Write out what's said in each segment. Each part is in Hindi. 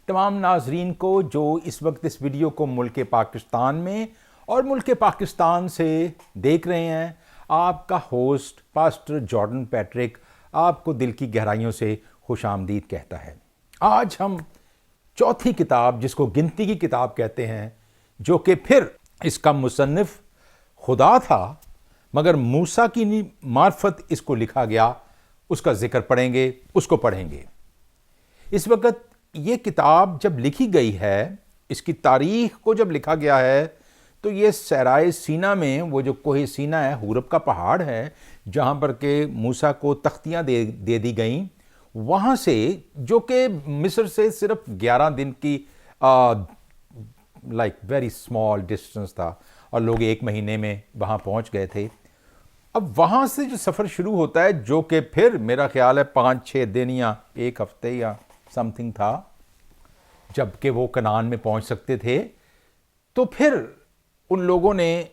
तमाम नाजरीन को जो इस वक्त इस वीडियो को मुल्क पाकिस्तान में और मुल्क पाकिस्तान से देख रहे हैं, आपका होस्ट पास्टर जॉर्डन पैट्रिक आपको दिल की गहराइयों से खुशामदीद कहता है। आज हम चौथी किताब, जिसको गिनती की किताब कहते हैं, जो कि फिर इसका मुसन्निफ खुदा था मगर मूसा की मार्फत इसको लिखा गया, उसका जिक्र पढ़ेंगे, उसको पढ़ेंगे। इस वक्त ये किताब जब लिखी गई है, इसकी तारीख को जब लिखा गया है, तो ये सहराए सीना में, वो जो कोहे सीना है, हुरब का पहाड़ है, जहाँ पर के मूसा को तख्तियाँ दे दी गईं, वहाँ से, जो कि मिस्र से सिर्फ 11 दिन की वेरी स्मॉल डिस्टेंस था, और लोग 1 महीने में वहाँ पहुँच गए थे। अब वहाँ से जो सफ़र शुरू होता है, जो कि फिर मेरा ख्याल है 5-6 दिन या 1 हफ्ते या समथिंग था, जबकि वो कनान में पहुँच सकते थे, तो फिर उन लोगों ने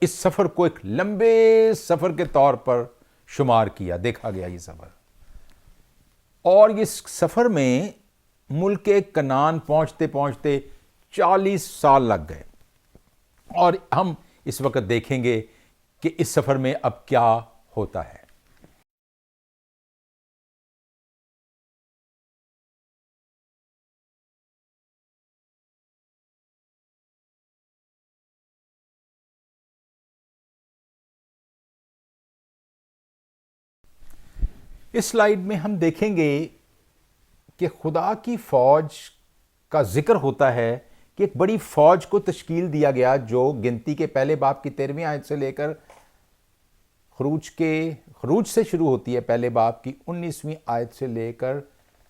इस सफ़र को एक लंबे सफ़र के तौर पर शुमार किया, देखा गया ये सफ़र। और इस सफ़र में मुल्क कनान पहुँचते पहुँचते 40 साल लग गए। और हम इस वक्त देखेंगे कि इस सफ़र में अब क्या होता है। इस स्लाइड में हम देखेंगे कि खुदा की फ़ौज का जिक्र होता है कि एक बड़ी फ़ौज को तश्कील दिया गया, जो गिनती के पहले बाब की 13वीं आयत से लेकर खरूज से शुरू होती है, पहले बाब की 19वीं आयत से लेकर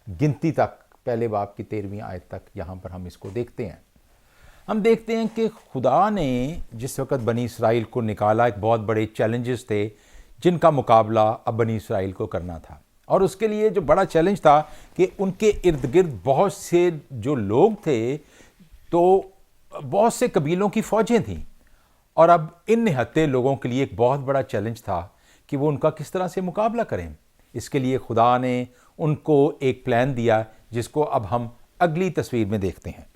गिनती तक, पहले बाब की 13वीं आयत तक। यहाँ पर हम इसको देखते हैं। हम देखते हैं कि खुदा ने जिस वक़्त बनी इसराइल को निकाला, एक बहुत बड़े चैलेंजेस थे जिनका मुकाबला अब बनी इसराइल को करना था। और उसके लिए जो बड़ा चैलेंज था कि उनके इर्द गिर्द बहुत से जो लोग थे, तो बहुत से कबीलों की फ़ौजें थीं, और अब इन निहत्ते लोगों के लिए एक बहुत बड़ा चैलेंज था कि वो उनका किस तरह से मुकाबला करें। इसके लिए खुदा ने उनको एक प्लान दिया, जिसको अब हम अगली तस्वीर में देखते हैं।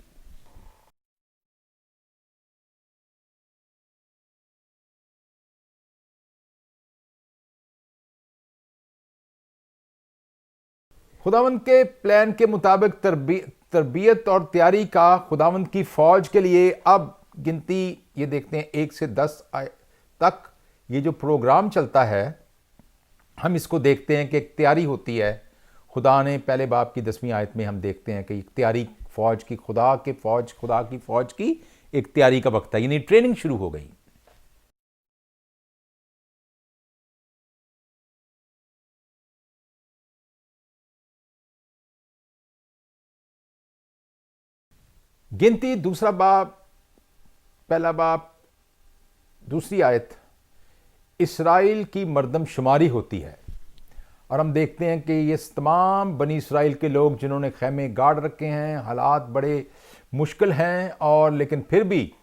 खुदावंद के प्लान के मुताबिक तरबियत और तैयारी का खुदावंद की फ़ौज के लिए अब गिनती, ये देखते हैं 1 से 10 तक ये जो प्रोग्राम चलता है, हम इसको देखते हैं कि एक तैयारी होती है। खुदा ने पहले बाब की 10वीं आयत में हम देखते हैं कि एक तैयारी फ़ौज की, खुदा की फ़ौज की एक तैयारी का वक्त है, यानी ट्रेनिंग शुरू हो गई। गिनती दूसरा बाब, पहला बाब, दूसरी आयत, इसराइल की मर्दमशुमारी होती है। और हम देखते हैं कि ये तमाम बनी इसराइल के लोग जिन्होंने खैमे गाड़ रखे हैं, हालात बड़े मुश्किल हैं, और लेकिन फिर भी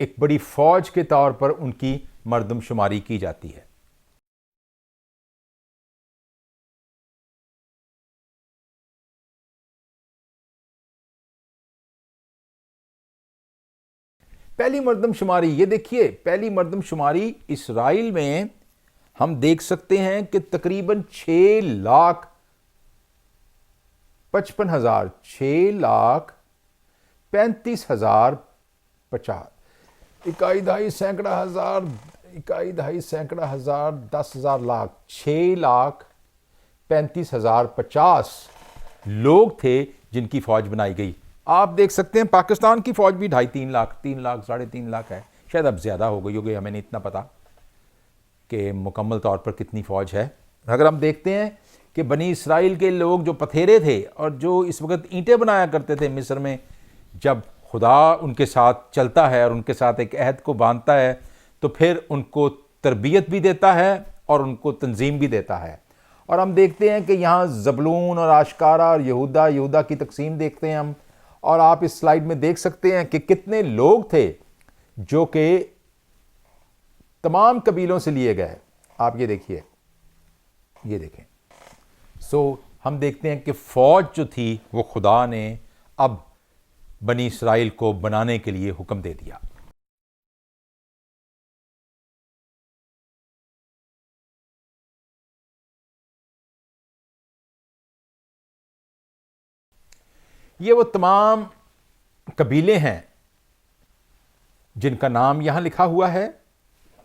एक बड़ी फ़ौज के तौर पर उनकी मर्दमशुमारी की जाती है। पहली मर्दमशुमारी, ये देखिए, पहली मर्दमशुमारी इसराइल में हम देख सकते हैं कि तकरीबन 6,55,000, 6,35,050, इकाई दहाई सैकड़ा हज़ार, 10,000 लाख, 6,35,050 लोग थे जिनकी फ़ौज बनाई गई। आप देख सकते हैं पाकिस्तान की फ़ौज भी 2.5-3 लाख, 3 लाख, 3.5 लाख है, शायद अब ज़्यादा हो गई होगी, हमें नहीं इतना पता कि मुकम्मल तौर पर कितनी फ़ौज है। अगर हम देखते हैं कि बनी इसराइल के लोग जो पथेरे थे और जो इस वक्त ईंटें बनाया करते थे मिस्र में, जब खुदा उनके साथ चलता है और उनके साथ एक अहद को बांधता है, तो फिर उनको तरबियत भी देता है और उनको तंजीम भी देता है। और हम देखते हैं कि यहाँ ज़बूलून और आशकारा और यहूदा की तकसीम देखते हैं हम। और आप इस स्लाइड में देख सकते हैं कि कितने लोग थे जो कि तमाम कबीलों से लिए गए। आप ये देखिए, ये देखें। हम देखते हैं कि फ़ौज जो थी वो खुदा ने अब बनी इसराइल को बनाने के लिए हुक्म दे दिया। ये वो तमाम कबीले हैं जिनका नाम यहां लिखा हुआ है,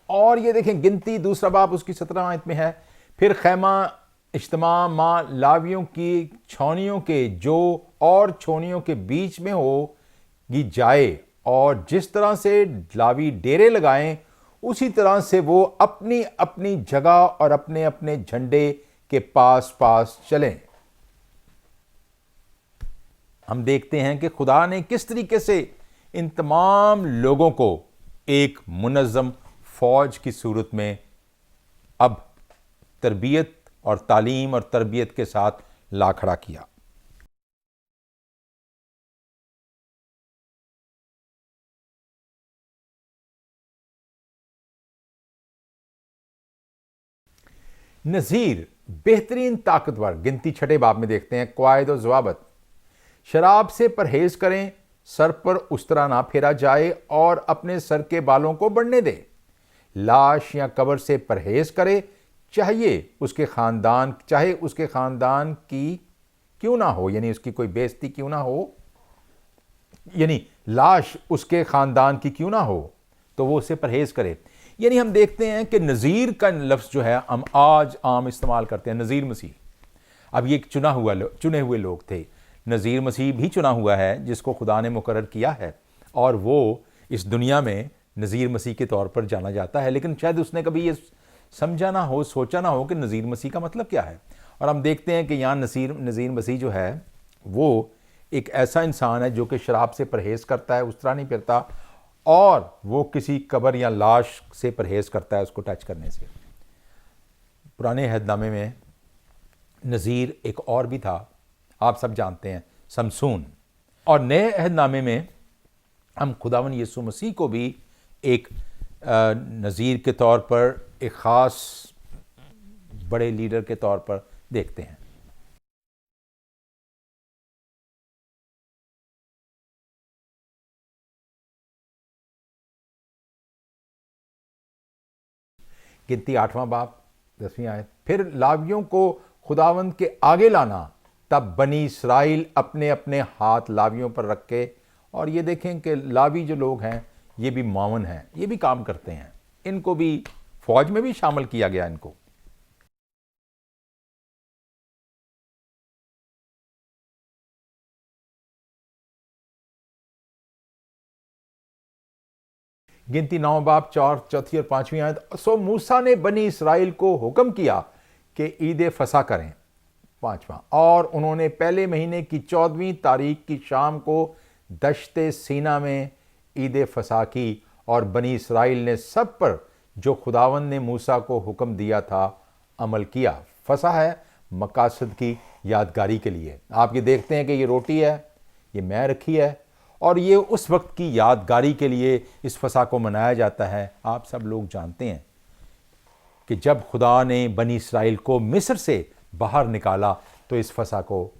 और ये देखें गिनती, दूसरा बाब उसकी 17 आयत में है। फिर खैमा इज्तिमा मां लावियों की छौनियों के जो और छोनियों के बीच में होगी जाए, और जिस तरह से लावी डेरे लगाएं उसी तरह से वो अपनी अपनी जगह और अपने अपने झंडे के पास पास चलें। हम देखते हैं कि खुदा ने किस तरीके से इन तमाम लोगों को एक मुनज़्ज़म फौज की सूरत में अब तरबियत और तालीम और तरबियत के साथ ला खड़ा किया। नज़ीर बेहतरीन ताकतवर, गिनती 6 बाब में देखते हैं, क़वायद और ज़वाबत। शराब से परहेज करें, सर पर उस तरह ना फेरा जाए और अपने सर के बालों को बढ़ने दे। लाश या कब्र से परहेज करे, चाहे उसके ख़ानदान की क्यों ना हो, यानी उसकी कोई बेइज्जती क्यों ना हो, यानी लाश उसके ख़ानदान की क्यों ना हो तो वो उससे परहेज करे। यानी हम देखते हैं कि नज़ीर का लफ्ज़ जो है हम आज आम इस्तेमाल करते हैं, नज़ीर मसीह। अब ये एक चुने हुए लोग थे। नज़ीर मसीह भी चुना हुआ है जिसको खुदा ने मुकर्रर किया है, और वो इस दुनिया में नज़ीर मसीह के तौर पर जाना जाता है। लेकिन शायद उसने कभी ये समझा ना हो, सोचा ना हो कि नज़ीर मसीह का मतलब क्या है। और हम देखते हैं कि यहाँ नज़ीर मसीह जो है वो एक ऐसा इंसान है जो कि शराब से परहेज़ करता है, उस तरह नहीं पीता, और वो किसी कब्र या लाश से परहेज़ करता है उसको टच करने से। पुराने अहदनामे में नज़ीर एक और भी था, आप सब जानते हैं, समसून। और नए अहदनामे में हम खुदावन यीशु मसीह को भी एक नज़ीर के तौर पर, एक ख़ास बड़े लीडर के तौर पर देखते हैं। गिनती 8वां बाब 10वीं आयत। फिर लावियों को खुदावंद के आगे लाना, तब बनी इसराइल अपने अपने हाथ लावियों पर रख के। और ये देखें कि लावी जो लोग हैं ये भी मावन हैं, ये भी काम करते हैं, इनको भी फौज में भी शामिल किया गया इनको। गिनती 9 बाब 4 और 5वीं आयत। सो मूसा ने बनी इसराइल को हुक्म किया कि ईद फसा करें, 5वां, और उन्होंने पहले महीने की 14वीं तारीख की शाम को दश्ते सीना में ईद फसा की, और बनी इसराइल ने सब पर जो खुदावंद ने मूसा को हुक्म दिया था अमल किया। फसा है मकासद की यादगारी के लिए। आप ये देखते हैं कि ये रोटी है, ये मैं रखी है, और ये उस वक्त की यादगारी के लिए इस फसा को मनाया जाता है। आप सब लोग जानते हैं कि जब खुदा ने बनी इसराइल को मिस्र से बाहर निकाला तो इस फसा को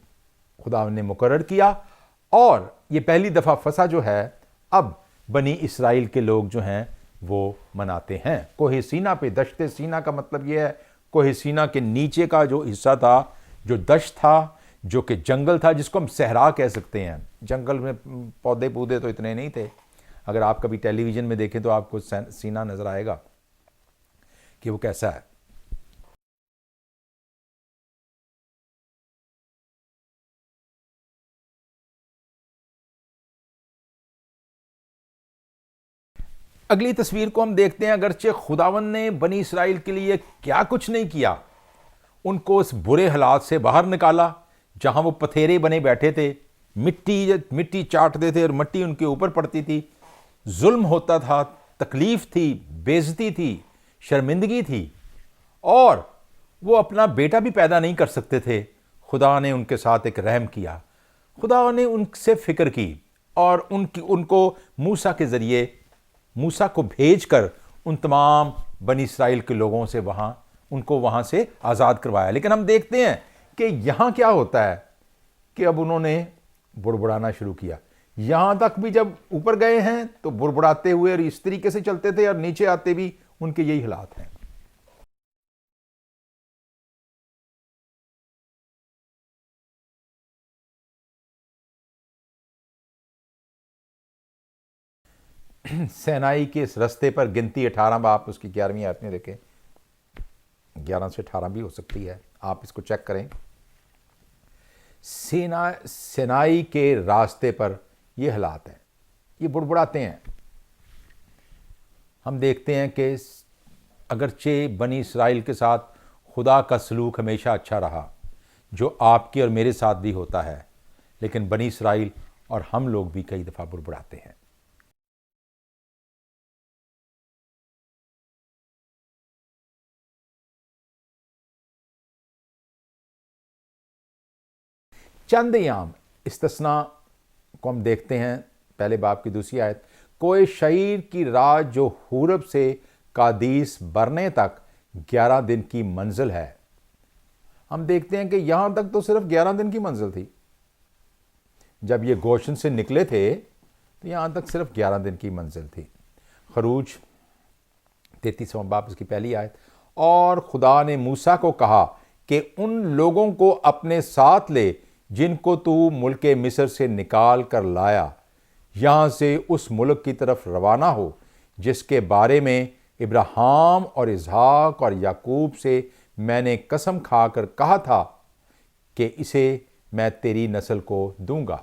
खुदा ने मुकर्रर किया, और ये पहली दफ़ा फसा जो है अब बनी इसराइल के लोग जो हैं वो मनाते हैं। कोहे सीना पे, दश्ते सीना का मतलब ये है कोहे सीना के नीचे का जो हिस्सा था, जो दश्त था, जो कि जंगल था, जिसको हम सहरा कह सकते हैं। जंगल में पौधे पौधे तो इतने नहीं थे। अगर आप कभी टेलीविज़न में देखें तो आपको सीना नज़र आएगा कि वो कैसा है। अगली तस्वीर को हम देखते हैं। अगरचे खुदावंद ने बनी इसराइल के लिए क्या कुछ नहीं किया, उनको उस बुरे हालात से बाहर निकाला जहां वो पथेरे बने बैठे थे, मिट्टी चाटते थे और मिट्टी उनके ऊपर पड़ती थी, जुल्म होता था, तकलीफ थी, बेइज्जती थी, शर्मिंदगी थी, और वो अपना बेटा भी पैदा नहीं कर सकते थे। खुदा ने उनके साथ एक रहम किया, खुदा ने उनसे फिक्र की, और उनको मूसा के ज़रिए, मूसा को भेजकर उन तमाम बनी इसराइल के लोगों से उनको वहाँ से आज़ाद करवाया। लेकिन हम देखते हैं कि यहाँ क्या होता है कि अब उन्होंने बुड़बुड़ाना शुरू किया। यहाँ तक भी जब ऊपर गए हैं तो बुड़बुड़ाते हुए और इस तरीके से चलते थे, और नीचे आते भी उनके यही हालात हैं। सेनाई के इस रस्ते पर गिनती 18 बाप उसकी 11वीं आयत में देखें, 11 से 18 भी हो सकती है, आप इसको चेक करें। सेनाई के रास्ते पर ये हालात हैं, ये बुड़बुड़ाते हैं। हम देखते हैं कि अगरचे बनी इसराइल के साथ खुदा का सलूक हमेशा अच्छा रहा, जो आपके और मेरे साथ भी होता है, लेकिन बनी इसराइल और हम लोग भी कई दफ़ा बुड़बुड़ाते हैं। चंद याम इस्तिस्ना को हम देखते हैं, पहले बाब की दूसरी आयत। कोई शहीर की रात जो हुरब से कादीस बरने तक 11 दिन की मंजिल है। हम देखते हैं कि यहां तक तो सिर्फ 11 दिन की मंजिल थी। जब ये गोशन से निकले थे तो यहां तक सिर्फ 11 दिन की मंजिल थी। खरूज 33वां बाब इसकी पहली आयत। और खुदा ने मूसा को कहा कि उन लोगों को अपने साथ ले जिनको तू मुल्क मिस्र से निकाल कर लाया, यहां से उस मुल्क की तरफ रवाना हो जिसके बारे में इब्राहिम और इसहाक और याकूब से मैंने कसम खाकर कहा था कि इसे मैं तेरी नस्ल को दूंगा।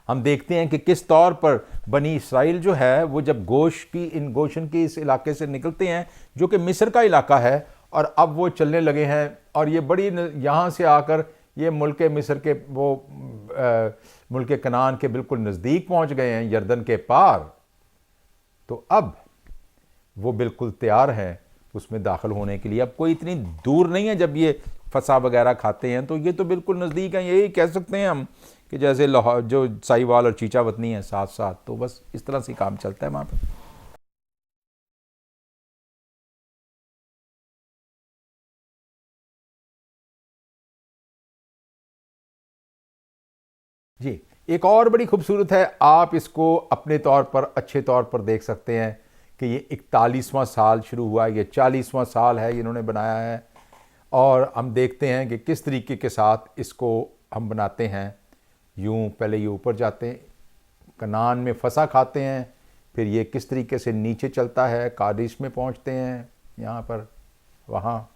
हम देखते हैं कि किस तौर पर बनी इसराइल जो है वो जब गोशन की इस इलाके से निकलते हैं जो कि मिस्र का इलाका है, और अब वो चलने लगे हैं, और ये बड़ी यहाँ से आकर ये मुल्क मिस्र के वो मुल्क कनान के बिल्कुल नज़दीक पहुँच गए हैं, यर्दन के पार। तो अब वो बिल्कुल तैयार हैं उसमें दाखिल होने के लिए। अब कोई इतनी दूर नहीं है, जब ये फसा वगैरह खाते हैं तो ये तो बिल्कुल नज़दीक है। यही कह सकते हैं हम कि जैसे लाहौर जो साहिवाल और चीचावतनी है साथ साथ, तो बस इस तरह से काम चलता है वहाँ पर। जी, एक और बड़ी खूबसूरत है, आप इसको अपने तौर पर अच्छे तौर पर देख सकते हैं कि ये 41वां साल शुरू हुआ है, ये 40वां साल है इन्होंने बनाया है। और हम देखते हैं कि किस तरीके के साथ इसको हम बनाते हैं। यूं पहले ये ऊपर जाते हैं, कनान में फंसा खाते हैं, फिर ये किस तरीके से नीचे चलता है, कादिश में पहुंचते हैं यहाँ पर वहाँ,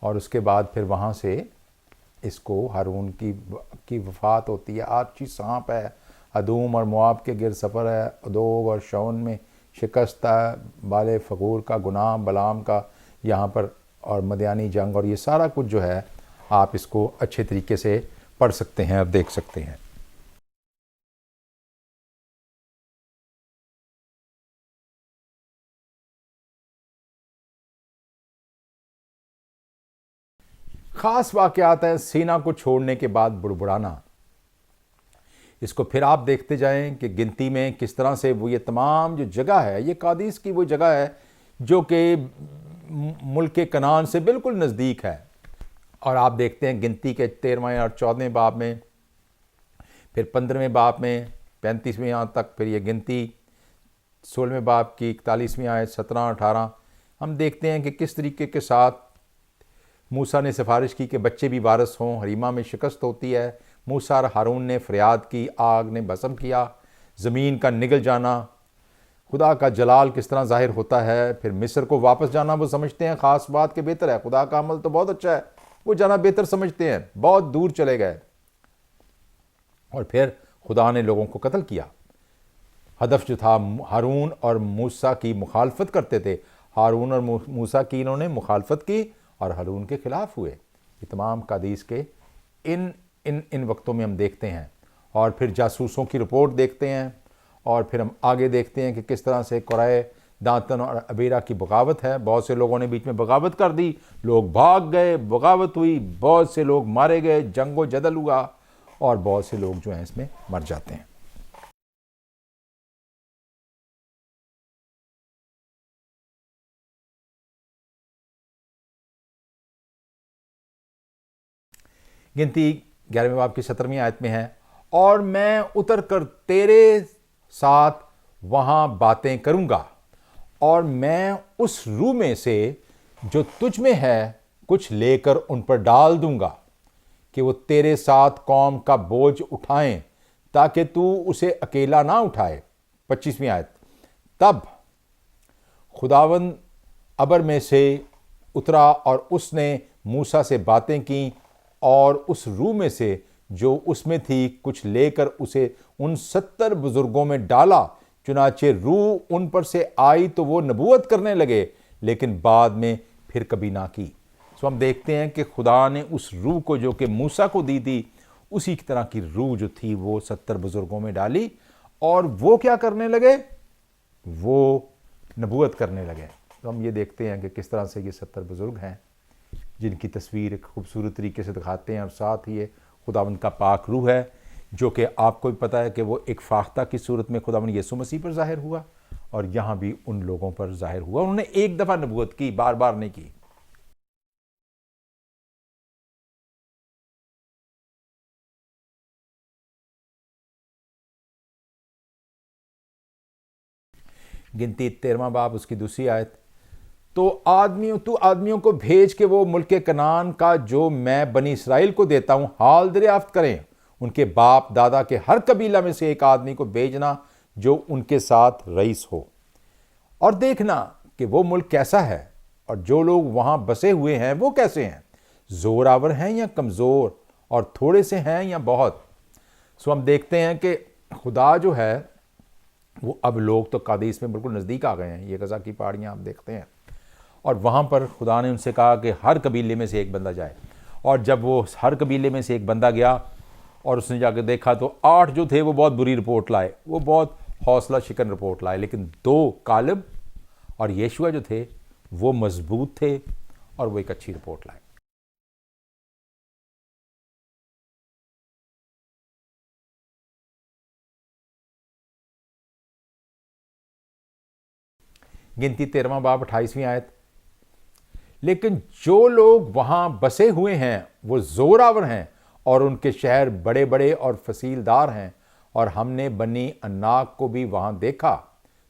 और उसके बाद फिर वहाँ से इसको हारून की वफ़ात होती है। आछी सांप है, अदूम और मुआब के गिर सफ़र है, अदोग और शौन में शिकस्त है, बाले फ़गूर का गुनाह, बलाम का यहाँ पर, और मदयानी जंग, और ये सारा कुछ जो है आप इसको अच्छे तरीके से पढ़ सकते हैं और देख सकते हैं। ख़ास वाक़यात हैं सीना को छोड़ने के बाद बुड़बुड़ाना। इसको फिर आप देखते जाएं कि गिनती में किस तरह से वो ये तमाम जो जगह है, ये कादिस की वो जगह है जो कि मुल्क कनान से बिल्कुल नज़दीक है। और आप देखते हैं गिनती के 13वें और 14वें बाब में, फिर 15वें बाब में 35वें यहाँ तक, फिर ये गिनती 16वें बाब की 41वीं आयत 17 18, हम देखते हैं कि किस तरीके के साथ मूसा ने सिफारिश की कि बच्चे भी वारिस हों, हरीमा में शिकस्त होती है। मूसा और हारून ने फरियाद की, आग ने भस्म किया, ज़मीन का निगल जाना, खुदा का जलाल किस तरह ज़ाहिर होता है। फिर मिस्र को वापस जाना वो समझते हैं ख़ास बात के बेहतर है, खुदा का अमल तो बहुत अच्छा है, वो जाना बेहतर समझते हैं, बहुत दूर चले गए। और फिर खुदा ने लोगों को कत्ल किया। हदफ जो था, हारून और मूसा की मुखालफत करते थे, हारून और मूसा की इन्होंने मुखालफत की और हारून के ख़िलाफ़ हुए। ये तमाम कादीस के इन इन इन वक्तों में हम देखते हैं। और फिर जासूसों की रिपोर्ट देखते हैं, और फिर हम आगे देखते हैं कि किस तरह से कुरैश, दातन और अबीरा की बगावत है। बहुत से लोगों ने बीच में बगावत कर दी, लोग भाग गए, बगावत हुई, बहुत से लोग मारे गए, जंगो जदल हुआ, और बहुत से लोग जो हैं इसमें मर जाते हैं। गिनती 11वें बाब की 17वीं आयत में है, और मैं उतर कर तेरे साथ वहां बातें करूंगा और मैं उस रूह में से जो तुझ में है कुछ लेकर उन पर डाल दूंगा कि वो तेरे साथ कौम का बोझ उठाएं ताकि तू उसे अकेला ना उठाए। 25वीं आयत, तब खुदावंद अबर में से उतरा और उसने मूसा से बातें की और उस रूह में से जो उसमें थी कुछ लेकर उसे उन 70 बुजुर्गों में डाला। चुनाचे रूह उन पर से आई तो वो नबूवत करने लगे, लेकिन बाद में फिर कभी ना की। सो हम देखते हैं कि खुदा ने उस रूह को जो कि मूसा को दी थी, उसी की तरह की रूह जो थी वो 70 बुजुर्गों में डाली, और वो क्या करने लगे, वो नबूवत करने लगे। तो हम ये देखते हैं कि किस तरह से ये 70 बुजुर्ग हैं जिनकी तस्वीर एक खूबसूरत तरीके से दिखाते हैं, और साथ ही ये खुदावंद का पाक रूह है जो कि आपको भी पता है कि वो एक फाख्ता की सूरत में खुदावंद यीशु मसीह पर जाहिर हुआ, और यहाँ भी उन लोगों पर जाहिर हुआ। उन्होंने एक दफ़ा नबूवत की, बार बार नहीं की। गिनती 13वां बाब उसकी दूसरी आयत, तो तू आदमियों को भेज के वो मुल्क कनान का जो मैं बनी इसराइल को देता हूं हाल दरियाफ्त करें। उनके बाप दादा के हर कबीला में से एक आदमी को भेजना जो उनके साथ रईस हो, और देखना कि वो मुल्क कैसा है और जो लोग वहां बसे हुए हैं वो कैसे हैं, जोरावर हैं या कमजोर, और थोड़े से हैं या बहुत। सो हम देखते हैं कि खुदा जो है वो, अब लोग तो कादेश में बिल्कुल नज़दीक आ गए हैं, ये गज़ा की पहाड़ियाँ आप देखते हैं, और वहाँ पर खुदा ने उनसे कहा कि हर कबीले में से एक बंदा जाए। और जब वो हर कबीले में से एक बंदा गया और उसने जाकर देखा तो 8 जो थे वो बहुत बुरी रिपोर्ट लाए, वो बहुत हौसला शिकन रिपोर्ट लाए, लेकिन 2 कालिब और यीशुआ जो थे वो मजबूत थे और वो एक अच्छी रिपोर्ट लाए। गिनती 13वां बाब 28वीं आयत, लेकिन जो लोग वहां बसे हुए हैं वो जोरावर हैं और उनके शहर बड़े बड़े और फसीलदार हैं, और हमने बनी अनाक को भी वहां देखा।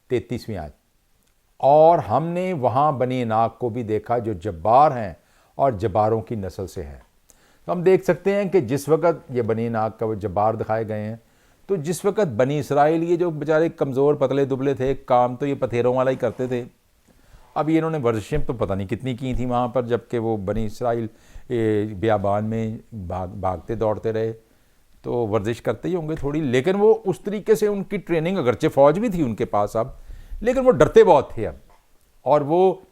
33वीं आयत, और हमने वहां बनी अनाक को भी देखा जो जब्बार हैं और जब्बारों की नस्ल से हैं। तो हम देख सकते हैं कि जिस वक़्त ये बनी अनाक का वो जब्बार दिखाए गए हैं, तो जिस वक़्त बनी इसराइल ये जो बेचारे कमज़ोर पतले दुबले थे, काम तो ये पथेरों वाला ही करते थे। अब ये इन्होंने वर्जिशें तो पता नहीं कितनी की थी वहाँ पर, जबकि वो बनी इसराइल बियाबान में भागते दौड़ते रहे, तो वर्जिश करते ही होंगे थोड़ी, लेकिन वो उस तरीके से उनकी ट्रेनिंग, अगरचे फ़ौज भी थी उनके पास अब, लेकिन वो डरते बहुत थे अब, और वो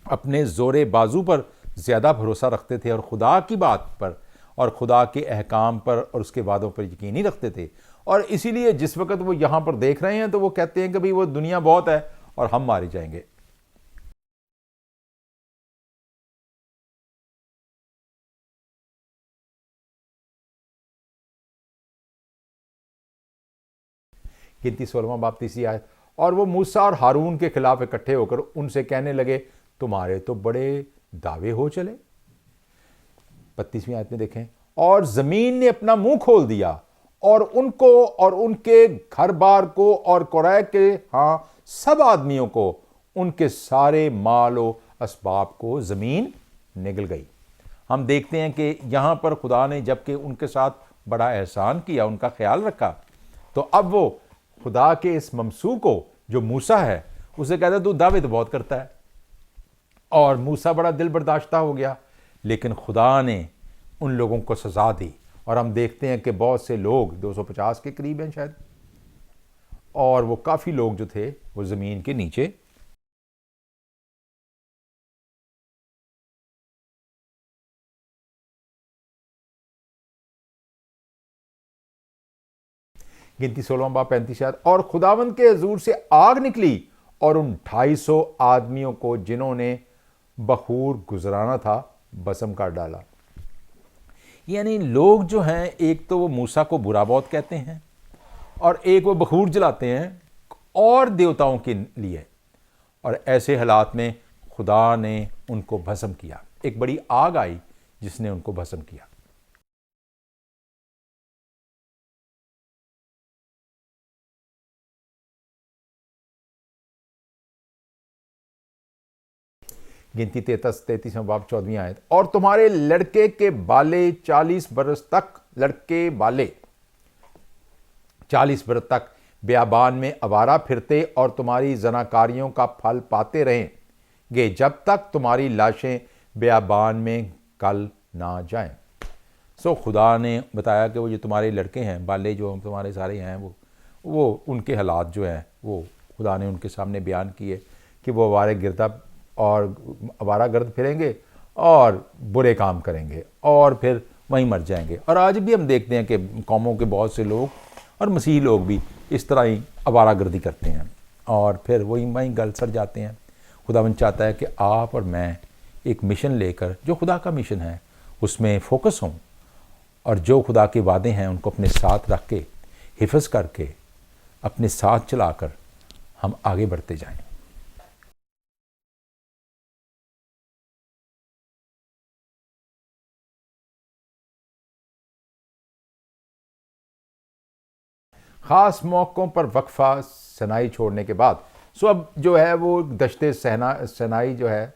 अपने ज़ोरे बाजू पर ज़्यादा भरोसा रखते थे और खुदा की बात पर और खुदा के अहकाम पर और उसके वादों पर यकीन ही रखते थे। और इसीलिए जिस वक्त वो यहाँ पर देख रहे हैं तो वो कहते हैं कि भाई वो दुनिया बहुत है और हम मारे जाएंगे। गिनती 16वां बाब 3 आयत, और वो मूसा और हारून के खिलाफ इकट्ठे होकर उनसे कहने लगे, तुम्हारे तो बड़े दावे हो चले। 32वीं आयत में देखें, और जमीन ने अपना मुंह खोल दिया और उनको और उनके घर बार को और कुरैश के हाँ सब आदमियों को उनके सारे मालो असबाब को जमीन निगल गई। हम देखते हैं कि यहां पर खुदा ने जबकि उनके साथ बड़ा एहसान किया, उनका ख्याल रखा, तो अब वो खुदा के इस ममसू को जो मूसा है उसे कहता है तू दावे तो बहुत करता है, और मूसा बड़ा दिल बर्दाश्ता हो गया, लेकिन खुदा ने उन लोगों को सजा दी। और हम देखते हैं कि बहुत से लोग 250 के करीब हैं शायद, और वो काफ़ी लोग जो थे वो ज़मीन के नीचे। गिनती 16वां बाब 35 आयत, और खुदावंद के हजूर से आग निकली और उन 250 आदमियों को जिन्होंने बखूर गुजराना था बसम कर डाला। यानी लोग जो हैं, एक तो वो मूसा को बुरा बहुत कहते हैं और एक वो बखूर जलाते हैं और देवताओं के लिए, और ऐसे हालात में खुदा ने उनको भस्म किया, एक बड़ी आग आई जिसने उनको भस्म किया। गिनती 33वां बाब 14वीं आयत। और तुम्हारे लड़के के बाले 40 बरस तक, लड़के बाले 40 बरस तक बियाबान में आवारा फिरते और तुम्हारी जनाकारियों का फल पाते रहेंगे, जब तक तुम्हारी लाशें बियाबान में गल ना जाएं। सो खुदा ने बताया कि वो जो तुम्हारे लड़के हैं, बाले जो तुम्हारे सारे हैं, वो उनके हालात जो हैं वो खुदा ने उनके सामने बयान किए कि वो आवारा गर्द फिरेंगे और बुरे काम करेंगे और फिर वहीं मर जाएंगे। और आज भी हम देखते हैं कि कौमों के बहुत से लोग और मसीही लोग भी इस तरह ही आवारा गर्दी करते हैं और फिर वहीं गल सड़ जाते हैं। खुदावंद चाहता है कि आप और मैं एक मिशन लेकर, जो खुदा का मिशन है, उसमें फोकस हों और जो खुदा के वादे हैं उनको अपने साथ रख के, हिफज करके, अपने साथ चलाकर हम आगे बढ़ते जाएं। ख़ास मौक़ों पर वक्फ़ा सनाई छोड़ने के बाद अब जो है वो दश्ते सनाई जो है,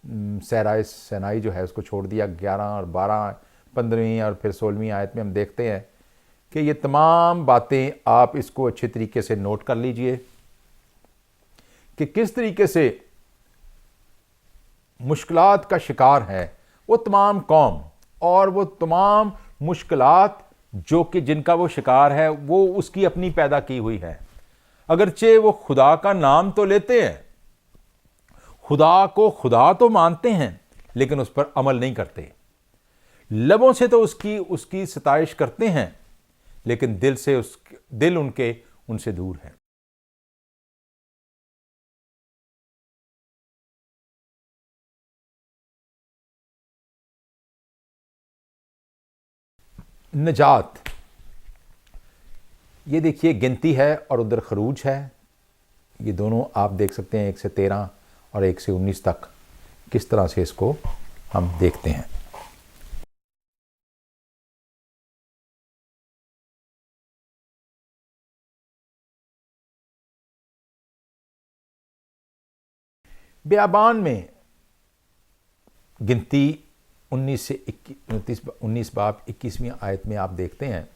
सहराए सनाई जो है, उसको छोड़ दिया। 11 और 12, 15वीं और फिर 16वीं आयत में हम देखते हैं कि ये तमाम बातें, आप इसको अच्छे तरीके से नोट कर लीजिए कि किस तरीके से मुश्किलात का शिकार है वो तमाम कौम, और वो तमाम मुश्किलात जो कि जिनका वो शिकार है वो उसकी अपनी पैदा की हुई है। अगरचे वो खुदा का नाम तो लेते हैं, खुदा को खुदा तो मानते हैं, लेकिन उस पर अमल नहीं करते। लबों से तो उसकी सताइश करते हैं, लेकिन दिल उनके उनसे दूर है। नजात, ये देखिए गिनती है और उधर खरूज है। ये दोनों आप देख सकते हैं, 1 से 13 और 1 से 19 तक किस तरह से इसको हम देखते हैं। बियाबान में गिनती 19 से 19 बाब 21वीं आयत में आप देखते हैं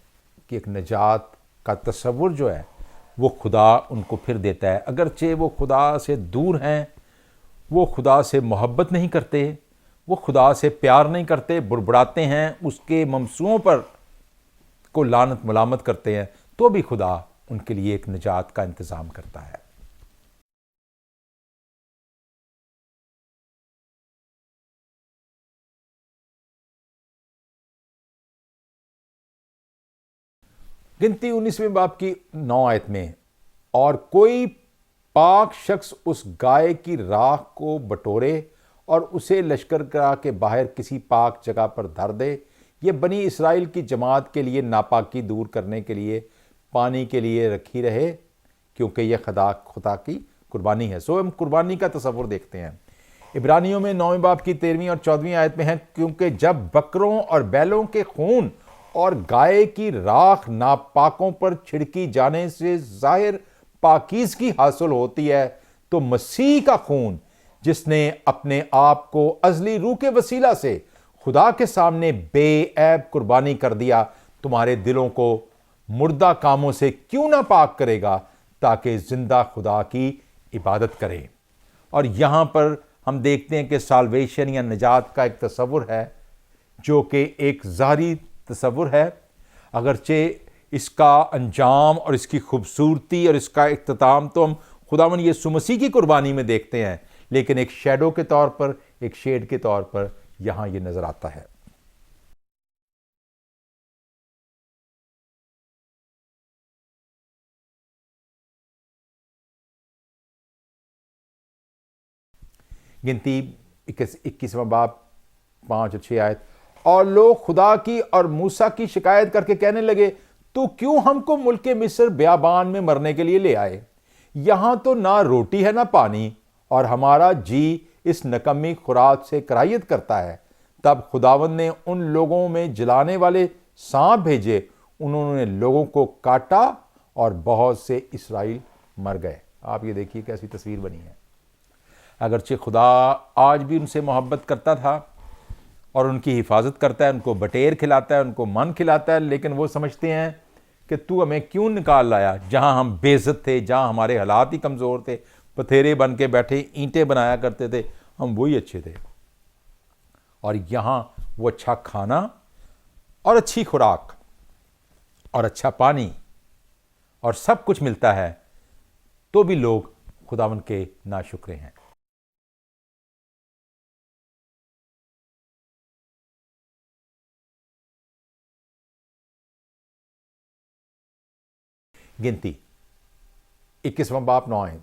कि एक नजात का तस्वुर जो है वो खुदा उनको फिर देता है। अगरचे वो खुदा से दूर हैं, वो खुदा से मोहब्बत नहीं करते, वो खुदा से प्यार नहीं करते, बुड़बुड़ाते हैं, उसके ममसूओं पर को लानत मलामत करते हैं, तो भी खुदा उनके लिए एक निजात का इंतज़ाम करता है। गिनती 19वें बाब की 9 आयत में, और कोई पाक शख्स उस गाय की राख को बटोरे और उसे लश्करगाह के बाहर किसी पाक जगह पर धर दे, ये बनी इसराइल की जमात के लिए नापाकी दूर करने के लिए पानी के लिए रखी रहे, क्योंकि यह खुदा की कुर्बानी है। सो हम कुर्बानी का तस्वुर देखते हैं। इब्रानियों में 9वें बाब की 13वीं और 14वीं आयत में है, क्योंकि जब बकरों और बैलों के खून और गाय की राख नापाकों पर छिड़की जाने से जाहिर पाकीज़गी हासिल होती है, तो मसीह का खून, जिसने अपने आप को अज़ली रूह के वसीला से खुदा के सामने बेऐब कुर्बानी कर दिया, तुम्हारे दिलों को मुर्दा कामों से क्यों ना पाक करेगा, ताकि जिंदा खुदा की इबादत करें। और यहां पर हम देखते हैं कि साल्वेशन या निजात का एक तस्वुर है, जो कि एक ज़ाहिरी तस्वुर है, अगरचे इसका अंजाम और इसकी खूबसूरती और इसका इख्तिताम तो हम खुदावंद यीशु मसीह की कुर्बानी में देखते हैं, लेकिन एक शैडो के तौर पर, एक शेड के तौर पर यहां ये नजर आता है। गिनती 21वां बाब 5 और 6 आयत, और लोग खुदा की और मूसा की शिकायत करके कहने लगे, तो क्यों हमको मुल्क मिस्र बियाबान में मरने के लिए ले आए? यहां तो ना रोटी है ना पानी, और हमारा जी इस नकम्मी खुराक से कराहियत करता है। तब खुदावंद ने उन लोगों में जलाने वाले सांप भेजे, उन्होंने लोगों को काटा और बहुत से इसराइल मर गए। आप ये देखिए कैसी तस्वीर बनी है। अगरचे खुदा आज भी उनसे मोहब्बत करता था और उनकी हिफाजत करता है, उनको बटेर खिलाता है, उनको मन खिलाता है, लेकिन वो समझते हैं कि तू हमें क्यों निकाल लाया जहां हम बेइज्जत थे, जहां हमारे हालात ही कमज़ोर थे, पथेरे बन के बैठे ईंटें बनाया करते थे, हम वही अच्छे थे। और यहाँ वो अच्छा खाना और अच्छी खुराक और अच्छा पानी और सब कुछ मिलता है, तो भी लोग खुदावन के नाशुक्रे हैं। गिनती 21वां बाप 9 है।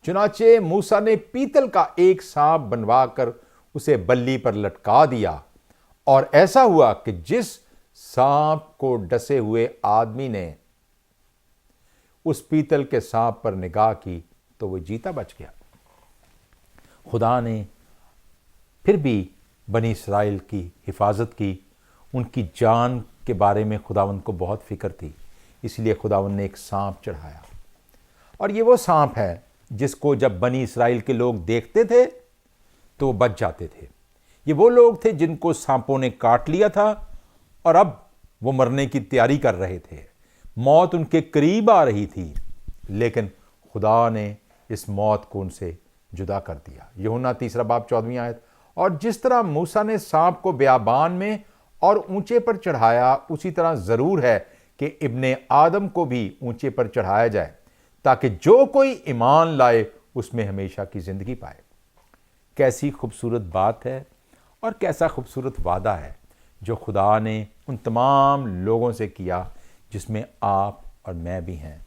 चुनाचे मूसा ने पीतल का एक सांप बनवाकर उसे बल्ली पर लटका दिया, और ऐसा हुआ कि जिस सांप को डसे हुए आदमी ने उस पीतल के सांप पर निगाह की तो वह जीता बच गया। खुदा ने फिर भी बनी इसराइल की हिफाजत की। उनकी जान के बारे में खुदावंद को बहुत फिक्र थी, इसलिए खुदावंद ने एक सांप चढ़ाया। और ये वो सांप है जिसको जब बनी इसराइल के लोग देखते थे तो वो बच जाते थे। ये वो लोग थे जिनको सांपों ने काट लिया था और अब वो मरने की तैयारी कर रहे थे, मौत उनके करीब आ रही थी, लेकिन खुदा ने इस मौत को उनसे जुदा कर दिया। यूहन्ना 3 बाब 14वीं आयत। और जिस तरह मूसा ने सांप को बियाबान में और ऊंचे पर चढ़ाया, उसी तरह जरूर है कि इब्ने आदम को भी ऊंचे पर चढ़ाया जाए, ताकि जो कोई ईमान लाए उसमें हमेशा की जिंदगी पाए। कैसी खूबसूरत बात है और कैसा खूबसूरत वादा है जो खुदा ने उन तमाम लोगों से किया, जिसमें आप और मैं भी हैं,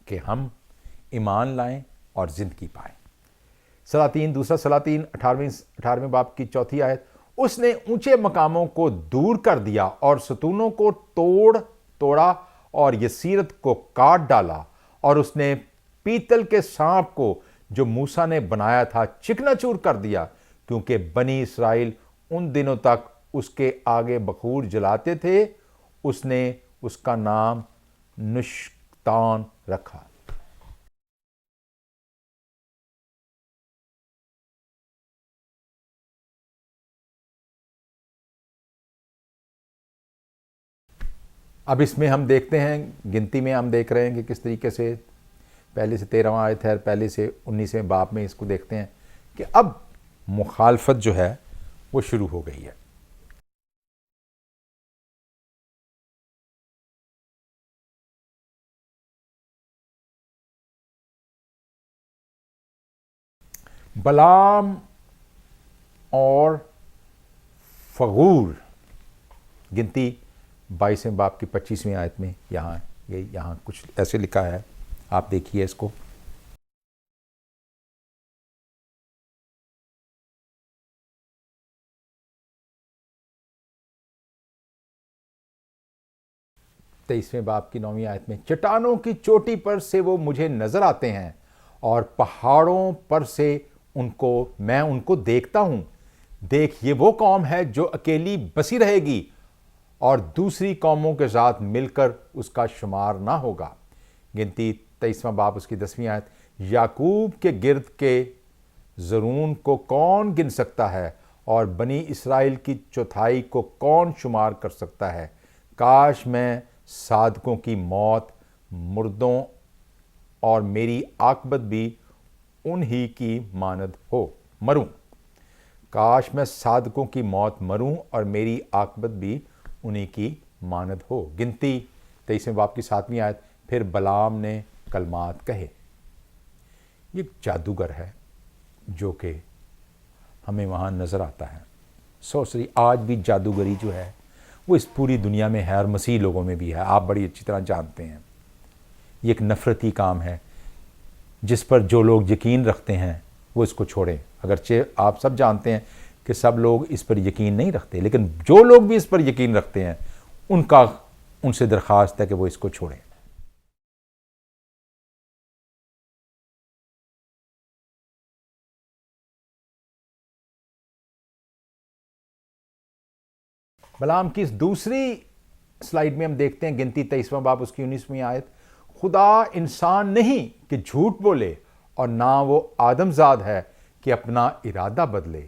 कि हम ईमान लाएं और ज़िंदगी पाएं। सलातीन 2 सलातीन 18वें बाब की 4थी आयत। उसने ऊंचे मकामों को दूर कर दिया और सतूनों को तोड़ा और यसीरत को काट डाला, और उसने पीतल के सांप को जो मूसा ने बनाया था चिकनाचूर कर दिया, क्योंकि बनी इसराइल उन दिनों तक उसके आगे बखूर जलाते थे। उसने उसका नाम नुश्तान रखा। अब इसमें हम देखते हैं, गिनती में हम देख रहे हैं कि किस तरीके से पहले से 13वां आयत है, पहले से 19वें बाब में इसको देखते हैं कि अब मुखालफत जो है वो शुरू हो गई है। बलाम और फगूर, गिनती 22वें बाब की 25वीं आयत में यहाँ कुछ ऐसे लिखा है, आप देखिए इसको। तेईसवें बाब की 9वीं आयत में, चट्टानों की चोटी पर से वो मुझे नजर आते हैं और पहाड़ों पर से मैं उनको देखता हूं। देख, ये वो कौम है जो अकेली बसी रहेगी और दूसरी कौमों के साथ मिलकर उसका शुमार ना होगा। गिनती 23वां बाब उसकी 10वीं आयत। याकूब के गिर्द के ज़रून को कौन गिन सकता है, और बनी इसराइल की चौथाई को कौन शुमार कर सकता है। काश मैं साधकों की मौत मुर्दों और मेरी आकबत भी उन्हीं की मानद हो मरूं। काश मैं साधकों की मौत मरूं और मेरी आकबत भी उन्हीं की मानद हो। गिनती 23वें बाब की 7वीं आयत। फिर बलाम ने कलमात कहे। ये जादूगर है जो कि हमें वहाँ नज़र आता है। सॉर्सरी, आज भी जादूगरी जो है वो इस पूरी दुनिया में है और मसीह लोगों में भी है, आप बड़ी अच्छी तरह जानते हैं। ये एक नफ़रती काम है जिस पर जो लोग यकीन रखते हैं वो इसको छोड़ें। अगरचे आप सब जानते हैं कि सब लोग इस पर यकीन नहीं रखते, लेकिन जो लोग भी इस पर यकीन रखते हैं उनसे दरख्वास्त है कि वो इसको छोड़ें। बलाम की इस दूसरी स्लाइड में हम देखते हैं, गिनती 23वां बाब उसकी 19वीं आयत। खुदा इंसान नहीं कि झूठ बोले, और ना वो आदमजाद है कि अपना इरादा बदले?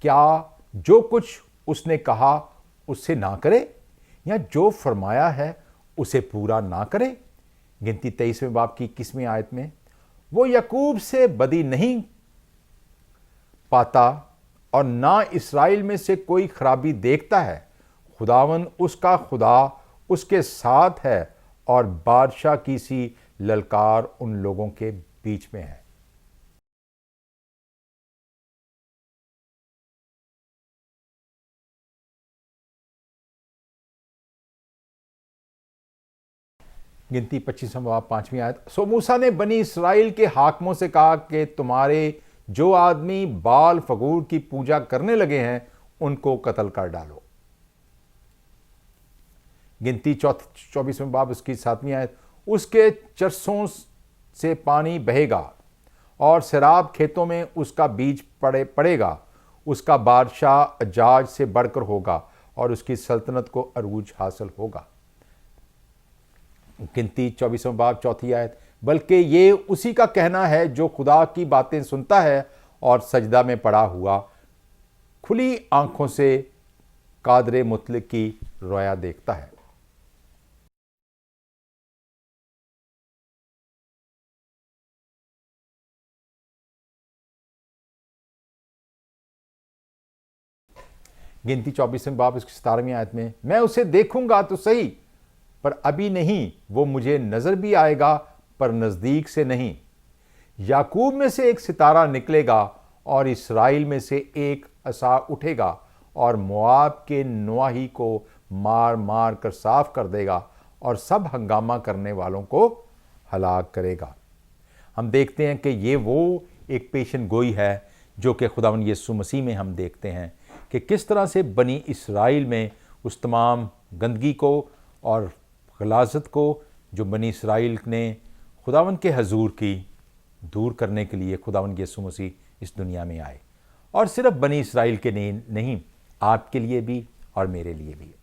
क्या जो कुछ उसने कहा उससे ना करे, या जो फरमाया है उसे पूरा ना करे? गिनती 23वें बाब की 21वीं आयत में वो याकूब से बदी नहीं पाता और ना इसराइल में से कोई खराबी देखता है। खुदावन उसका खुदा उसके साथ है और बादशाह की सी ललकार उन लोगों के बीच में है। गिनती 25वां बाब 5वीं आयत। सो मूसा ने बनी इसराइल के हाकिमों से कहा कि तुम्हारे जो आदमी बाल फगूर की पूजा करने लगे हैं उनको कत्ल कर डालो। गिनती 24वें बाब उसकी 7वीं आयत। उसके चरसों से पानी बहेगा और शराब खेतों में उसका बीज पड़ेगा। उसका बादशाह अजाज से बढ़कर होगा और उसकी सल्तनत को अरूज हासिल होगा। गिनती 24वां बाब 4 आयत। बल्कि ये उसी का कहना है जो खुदा की बातें सुनता है और सजदा में पड़ा हुआ खुली आंखों से कादरे मुतलक की रोया देखता है। गिनती 24वें बाब इसकी 17वीं आयत में मैं उसे देखूंगा तो सही पर अभी नहीं, वो मुझे नजर भी आएगा पर नजदीक से नहीं। याकूब में से एक सितारा निकलेगा और इसराइल में से एक असा उठेगा और मोआब के नवाही को मार मार कर साफ कर देगा और सब हंगामा करने वालों को हलाक करेगा। हम देखते हैं कि ये वो एक पेशन गोई है जो कि खुदावन यीशु मसीह में हम देखते हैं कि किस तरह से बनी इसराइल में उस तमाम गंदगी को और गलाजत को जो बनी इसराइल ने खुदावन के हजूर की दूर करने के लिए खुदावन यीशु मसीह इस दुनिया में आए, और सिर्फ बनी इसराइल के नहीं, आपके लिए भी और मेरे लिए भी।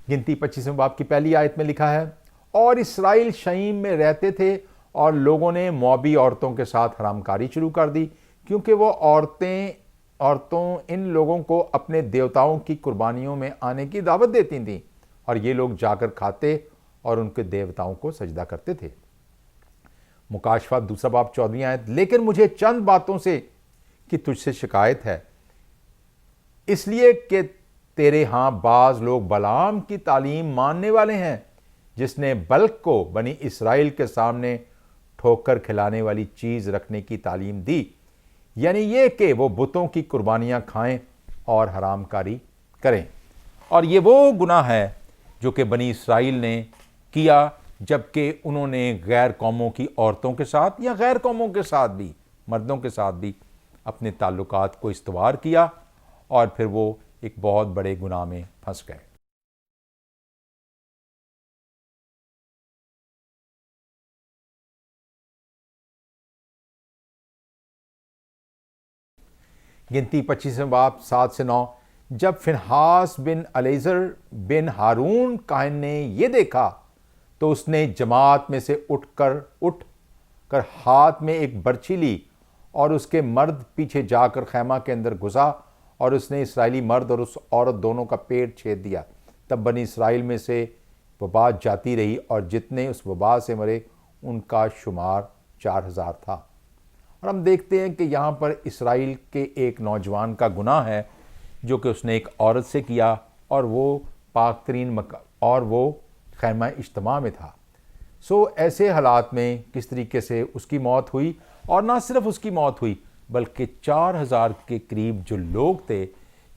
गिनती 25वें बाब की पहली आयत में लिखा है, और इसराइल शईम में रहते थे और लोगों ने मोआबी औरतों के साथ हरामकारी शुरू कर दी, क्योंकि वो औरतों इन लोगों को अपने देवताओं की कुर्बानियों में आने की दावत देती थीं और ये लोग जाकर खाते और उनके देवताओं को सजदा करते थे। मुकाशफा 2 बाब 14वीं आयत। लेकिन मुझे चंद बातों से कि तुझसे शिकायत है, इसलिए कि तेरे यहां बाज लोग बलाम की तालीम मानने वाले हैं, जिसने बल्क को बनी इसराइल के सामने ठोकर खिलाने वाली चीज रखने की तालीम दी, यानी ये कि वो बुतों की कुर्बानियां खाएं और हरामकारी करें। और ये वो गुनाह है जो कि बनी इसराइल ने किया जबकि उन्होंने गैर कौमों की औरतों के साथ या गैर कौमों के साथ भी, मर्दों के साथ भी अपने ताल्लुकात को इस्तवार किया और फिर वो एक बहुत बड़े गुनाह में फंस गए। गिनती 25वें बाब 7 से 9। जब फिनहास बिन अलेजर बिन हारून काहन ने यह देखा तो उसने जमात में से उठ कर हाथ में एक बर्छी ली और उसके मर्द पीछे जाकर खैमा के अंदर घुसा और उसने इसराइली मर्द और उस औरत दोनों का पेट छेद दिया। तब बनी इसराइल में से वबा जाती रही और जितने उस वबा से मरे उनका शुमार 4000 था। और हम देखते हैं कि यहाँ पर इसराइल के एक नौजवान का गुनाह है जो कि उसने एक औरत से किया और वो पाक तरीन और वो खैमा इज्तिमा में था। सो ऐसे हालात में किस तरीके से उसकी मौत हुई, और ना सिर्फ उसकी मौत हुई बल्कि 4000 के करीब जो लोग थे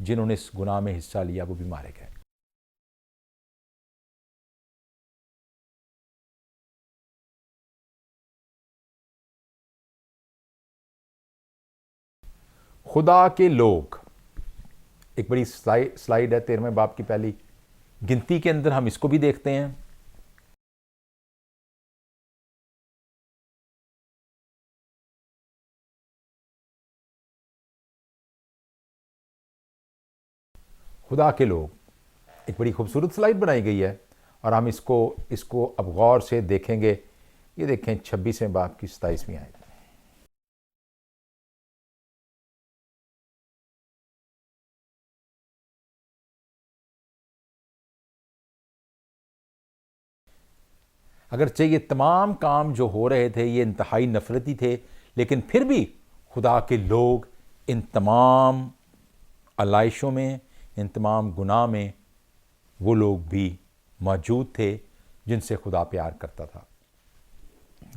जिन्होंने इस गुनाह में हिस्सा लिया वो भी मारे गए। खुदा के लोग, एक बड़ी स्लाइड है 13वें बाब की पहली गिनती के अंदर, हम इसको भी देखते हैं। खुदा के लोग। एक बड़ी खूबसूरत स्लाइड बनाई गई है और हम इसको अब गौर से देखेंगे। ये देखें 26वें बाब की 27वीं आयत। अगरचे ये तमाम काम जो हो रहे थे ये इंतहाई नफरती थे, लेकिन फिर भी खुदा के लोग इन तमाम अलाइशों में, इन तमाम गुनाह में वो लोग भी मौजूद थे जिनसे खुदा प्यार करता था।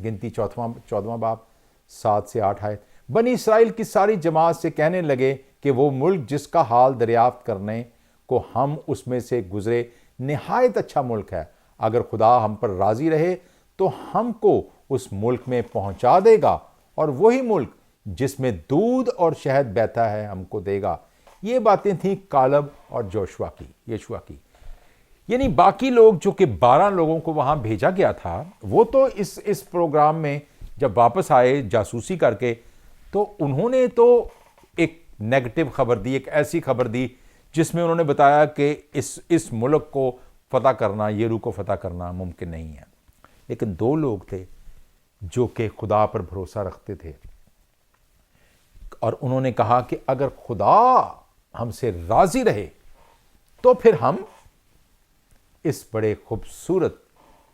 गिनती 14वां बाब 7 से 8 आयत। बनी इसराइल की सारी जमात से कहने लगे कि वो मुल्क जिसका हाल दरियाफ्त करने को हम उसमें से गुजरे निहायत अच्छा मुल्क है। अगर खुदा हम पर राजी रहे तो हमको उस मुल्क में पहुंचा देगा और वही मुल्क जिसमें दूध और शहद बहता है हमको देगा। ये बातें थी कालब और यशुआ की। यानी बाकी लोग जो कि 12 लोगों को वहां भेजा गया था, वो तो इस प्रोग्राम में जब वापस आए जासूसी करके, तो उन्होंने तो एक नेगेटिव खबर दी, एक ऐसी खबर दी जिसमें उन्होंने बताया कि इस मुल्क को फतह करना, येरू को फतह करना मुमकिन नहीं है। लेकिन 2 लोग थे जो कि खुदा पर भरोसा रखते थे और उन्होंने कहा कि अगर खुदा हमसे राजी रहे तो फिर हम इस बड़े खूबसूरत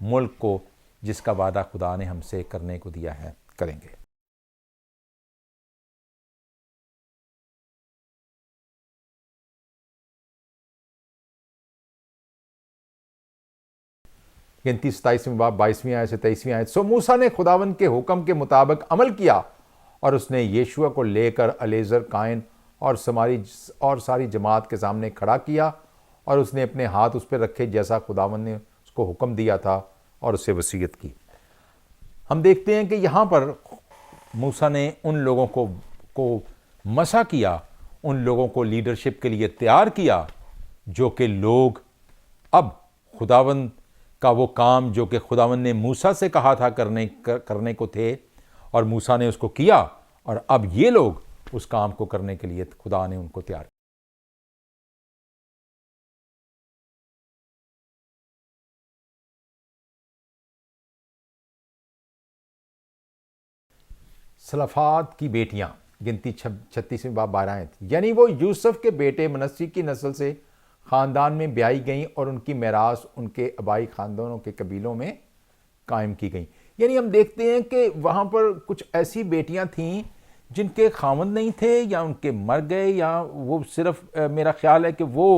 मुल्क को जिसका वादा खुदा ने हमसे करने को दिया है करेंगे। गिनती 27वें बाब 22वीं आयत से 23वीं आयत। सो मूसा ने खुदावंद के हुक्म के मुताबिक अमल किया और उसने यीशुआ को लेकर अलेजर कायन और सारी जमात के सामने खड़ा किया और उसने अपने हाथ उस पर रखे जैसा खुदावंद ने उसको हुक्म दिया था और उससे वसीयत की। हम देखते हैं कि यहाँ पर मूसा ने उन लोगों को मसा किया, उन लोगों को लीडरशिप के लिए तैयार किया जो कि लोग अब खुदावंद का वो काम जो कि खुदावंद ने मूसा से कहा था करने को थे और मूसा ने उसको किया, और अब ये लोग उस काम को करने के लिए खुदा ने उनको तैयार किया। सलफात की बेटियां, गिनती 36वें बाब 12 आयत। यानी वो यूसुफ के बेटे मनस्सी की नस्ल से ख़ानदान में ब्याई गईं और उनकी मेरास उनके आबाई ख़ानदानों के कबीलों में कायम की गई। यानी हम देखते हैं कि वहाँ पर कुछ ऐसी बेटियाँ थीं जिनके खामद नहीं थे या उनके मर गए या वो सिर्फ मेरा ख्याल है कि वो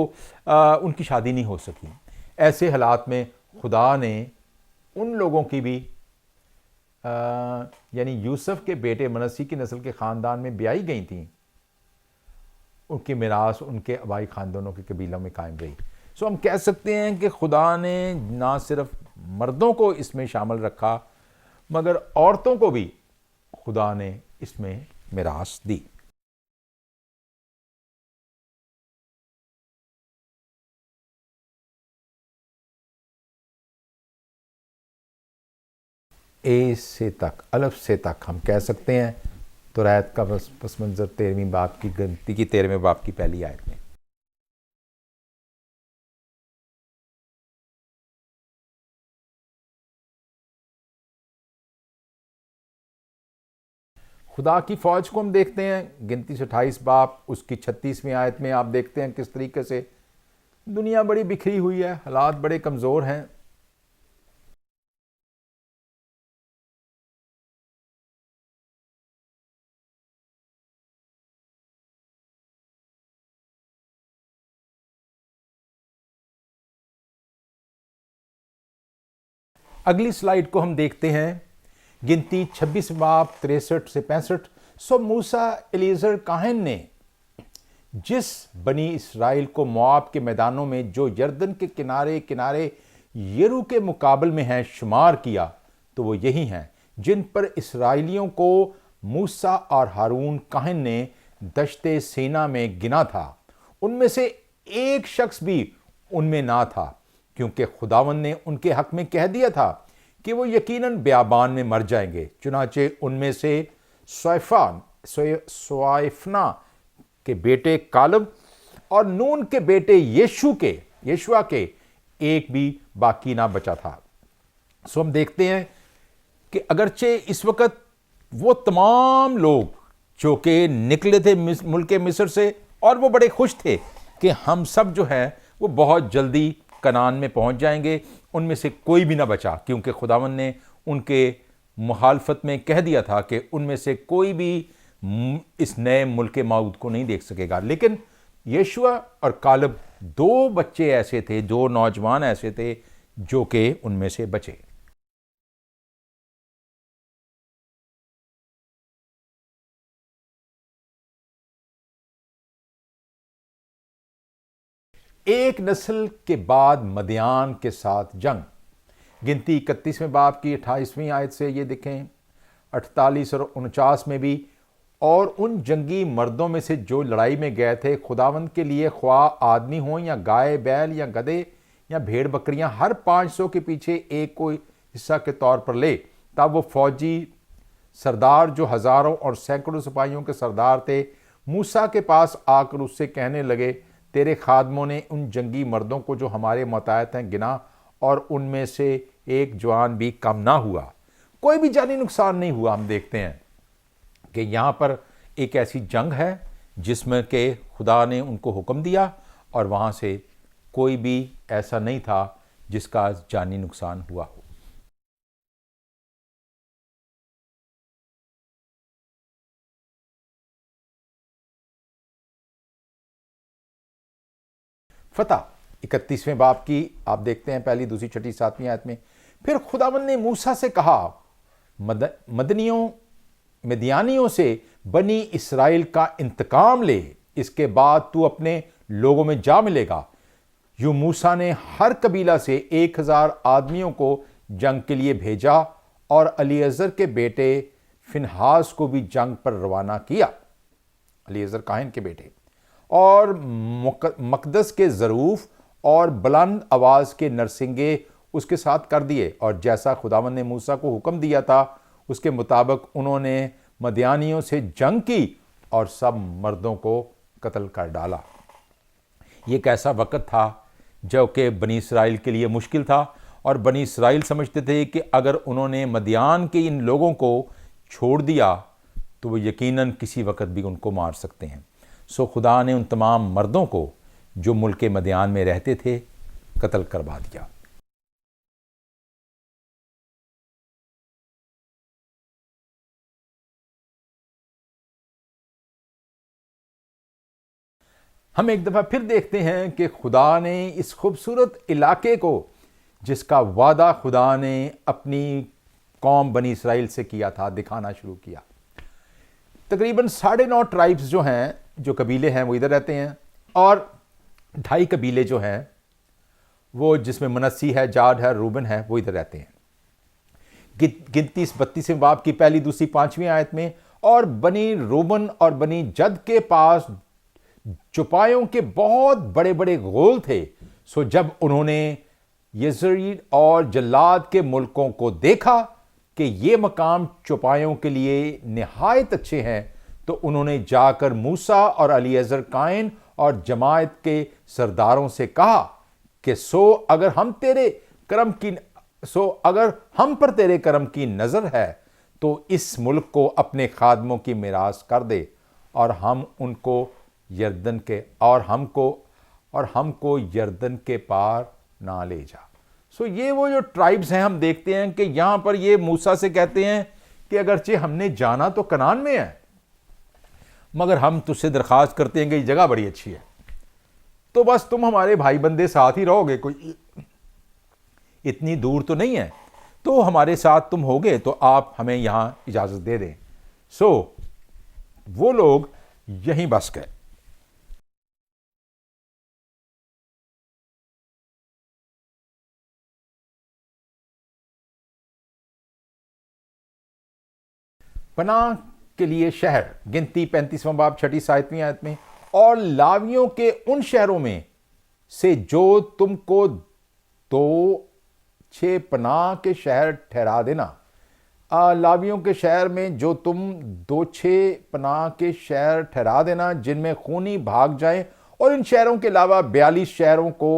उनकी शादी नहीं हो सकी। ऐसे हालात में खुदा ने उन लोगों की भी यानी यूसुफ के बेटे मनस्सी की नस्ल के ख़ानदान में ब्याई गई थी, उनकी मिरास उनके आबाई ख़ानदानों के कबीलों में कायम रही। सो हम कह सकते हैं कि खुदा ने ना सिर्फ मर्दों को इसमें शामिल रखा मगर औरतों को भी खुदा ने इसमें मिरास दी। ए से तक, अलफ से तक हम कह सकते हैं। तो रायत का पस मंज़र 13वीं बाब की गिनती की 13वें बाब की पहली आयत में। खुदा की फौज को हम देखते हैं गिनती से 28 बाब उसकी 36वीं आयत में। आप देखते हैं किस तरीके से दुनिया बड़ी बिखरी हुई है, हालात बड़े कमज़ोर हैं। अगली स्लाइड को हम देखते हैं गिनती 26 बाब 63 से 65। सो मूसा एलीजर काहन ने जिस बनी इसराइल को मोआब के मैदानों में जो यरदन के किनारे किनारे येरू के मुकाबल में हैं शुमार किया, तो वो यही हैं जिन पर इसराइलियों को मूसा और हारून काहन ने दश्ते सीना में गिना था। उनमें से एक शख्स भी उनमें ना था, क्योंकि खुदावंद ने उनके हक में कह दिया था कि वो यकीनन ब्याबान में मर जाएंगे। चुनाचे उनमें से स्वाइफना के बेटे कालब और नून के बेटे यीशुआ के एक भी बाकी ना बचा था। सो हम देखते हैं कि अगरचे इस वक्त वो तमाम लोग जो कि निकले थे मुल्क मिस्र से, और वो बड़े खुश थे कि हम सब जो है वो बहुत जल्दी कनान में पहुंच जाएंगे, उनमें से कोई भी ना बचा, क्योंकि खुदावंद ने उनके मुखालफत में कह दिया था कि उनमें से कोई भी इस नए मुल्क मऊद को नहीं देख सकेगा। लेकिन यीशुआ और कालब दो बच्चे ऐसे थे, दो नौजवान ऐसे थे जो कि उनमें से बचे। एक नस्ल के बाद मदियान के साथ जंग। गिनती 31वें बाब की 28वीं आयत से ये देखें, 48 और 49 में भी, और उन जंगी मर्दों में से जो लड़ाई में गए थे खुदावंद के लिए, ख्वाह आदमी हों या गाय बैल या गधे या भेड़ बकरियां, हर 500 के पीछे एक को हिस्सा के तौर पर ले। तब वो फौजी सरदार जो हजारों और सैकड़ों सिपाहियों के सरदार थे, मूसा के पास आकर उससे कहने लगे, तेरे खादमों ने उन जंगी मर्दों को जो हमारे मुताहत हैं गिना, और उनमें से एक जवान भी कम ना हुआ, कोई भी जानी नुकसान नहीं हुआ। हम देखते हैं कि यहाँ पर एक ऐसी जंग है जिसमें के खुदा ने उनको हुक्म दिया और वहाँ से कोई भी ऐसा नहीं था जिसका जानी नुकसान हुआ हो। फतह 31वें बाब की आप देखते हैं, पहली, दूसरी, छठी, 7वीं आयत में, फिर खुदावंद ने मूसा से कहा, मिद्यानियों से बनी इसराइल का इंतकाम ले, इसके बाद तू अपने लोगों में जा मिलेगा। यूं मूसा ने हर कबीला से 1000 आदमियों को जंग के लिए भेजा और अलीअजर के बेटे फिनहास को भी जंग पर रवाना किया, अलीअजर काहिन के बेटे, और मकदस के ज़रूफ और बुलंद आवाज़ के नरसिंगे उसके साथ कर दिए, और जैसा खुदावंद ने मूसा को हुक्म दिया था उसके मुताबिक उन्होंने मदियानियों से जंग की और सब मर्दों को कत्ल कर डाला। ये एक ऐसा वक्त था जो कि बनी इसराइल के लिए मुश्किल था, और बनी इसराइल समझते थे कि अगर उन्होंने मदियान के इन लोगों को छोड़ दिया तो वो यकीनन किसी वक्त भी उनको मार सकते हैं। सो खुदा ने उन तमाम मर्दों को जो मुल्क मदियान में रहते थे कत्ल करवा दिया। हम एक दफ़ा फिर देखते हैं कि खुदा ने इस खूबसूरत इलाके को, जिसका वादा खुदा ने अपनी कौम बनी इसराइल से किया था, दिखाना शुरू किया। तकरीबन 9.5 ट्राइब्स जो हैं, जो कबीले हैं, वो इधर रहते हैं, और 2.5 कबीले जो हैं वो, जिसमें मनस्सी है, जाड है, रूबन है, वो इधर रहते हैं। गिनती 32वें बाब की पहली, दूसरी, 5वीं आयत में, और बनी रूबन और बनी जद के पास चुपायों के बहुत बड़े बड़े गोल थे। सो जब उन्होंने यज़रीद और जल्लाद के मुल्कों को देखा कि ये मकाम चुपायों के लिए निहायत अच्छे हैं, तो उन्होंने जाकर मूसा और अलीअजर काइन और जमात के सरदारों से कहा कि अगर हम पर तेरे करम की नज़र है तो इस मुल्क को अपने खादमों की मिरास कर दे, और हमको यर्दन के पार ना ले जा। ये वो जो ट्राइब्स हैं, हम देखते हैं कि यहां पर ये मूसा से कहते हैं कि अगरचे हमने जाना तो कनान में है, मगर हम तुझसे दरख्वास्त करते हैं कि ये जगह बड़ी अच्छी है, तो बस तुम हमारे भाई बंदे साथ ही रहोगे, कोई इतनी दूर तो नहीं है, तो हमारे साथ तुम होगे तो आप हमें यहां इजाजत दे दें। वो लोग यहीं बस गए। पनाह के लिए शहर, गिनती 35वां बाब 6 7वीं आयत में, और लावियों के उन शहरों में से जो तुमको 2-6 पनाह के शहर ठहरा देना। लावियों के शहर में जो तुम 2-6 पनाह के शहर ठहरा देना, जिनमें खूनी भाग जाए और इन शहरों के अलावा 42 शहरों को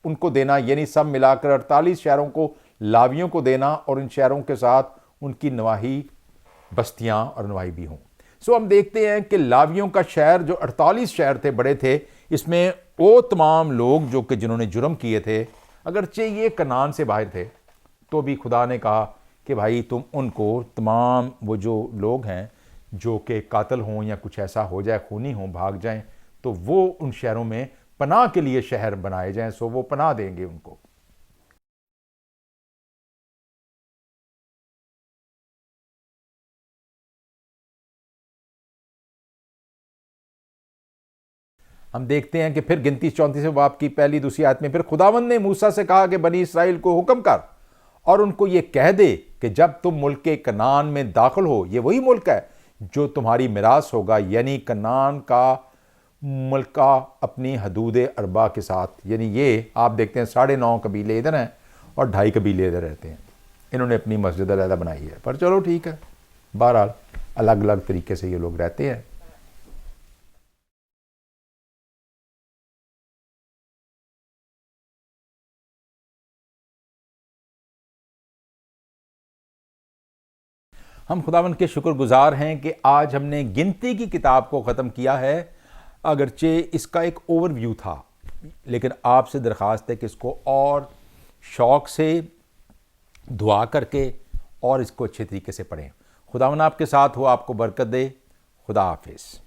उनको देना, यानी सब मिलाकर 48 शहरों को लावियों को देना और इन शहरों के साथ उनकी नवाही बस्तियां और नवाही भी हों। सो हम देखते हैं कि लावियों का शहर जो 48 शहर थे, बड़े थे, इसमें वो तमाम लोग जो कि जिन्होंने जुर्म किए थे, अगरचे ये कनान से बाहर थे, तो भी खुदा ने कहा कि भाई तुम उनको, तमाम वो जो लोग हैं जो कि कातिल हों या कुछ ऐसा हो जाए, खूनी हों, भाग जाएं, तो वो उन शहरों में पनाह के लिए शहर बनाए जाएं। सो वो पनाह देंगे उनको। हम देखते हैं कि फिर गिनती 34वें बाब की पहली दूसरी आयत में फिर खुदावंद ने मूसा से कहा कि बनी इसराइल को हुक्म कर और उनको ये कह दे कि जब तुम मुल्क के कनान में दाखिल हो, ये वही मुल्क है जो तुम्हारी मिरास होगा, यानी कनान का मुल्क का अपनी हदूद अरबा के साथ। यानी ये आप देखते हैं 9.5 कबीले इधर हैं और 2.5 कबीले इधर रहते हैं। इन्होंने अपनी मस्जिद अलहदा बनाई है, पर चलो ठीक है, बहरहाल अलग अलग तरीके से ये लोग रहते हैं। हम खुदावंद के शुक्रगुजार हैं कि आज हमने गिनती की किताब को ख़त्म किया है। अगरचे इसका एक ओवरव्यू था, लेकिन आपसे दरख्वास्त है कि इसको और शौक़ से दुआ करके और इसको अच्छे तरीके से पढ़ें। खुदावंद आपके साथ हो, आपको बरकत दे। खुदा हाफिज़।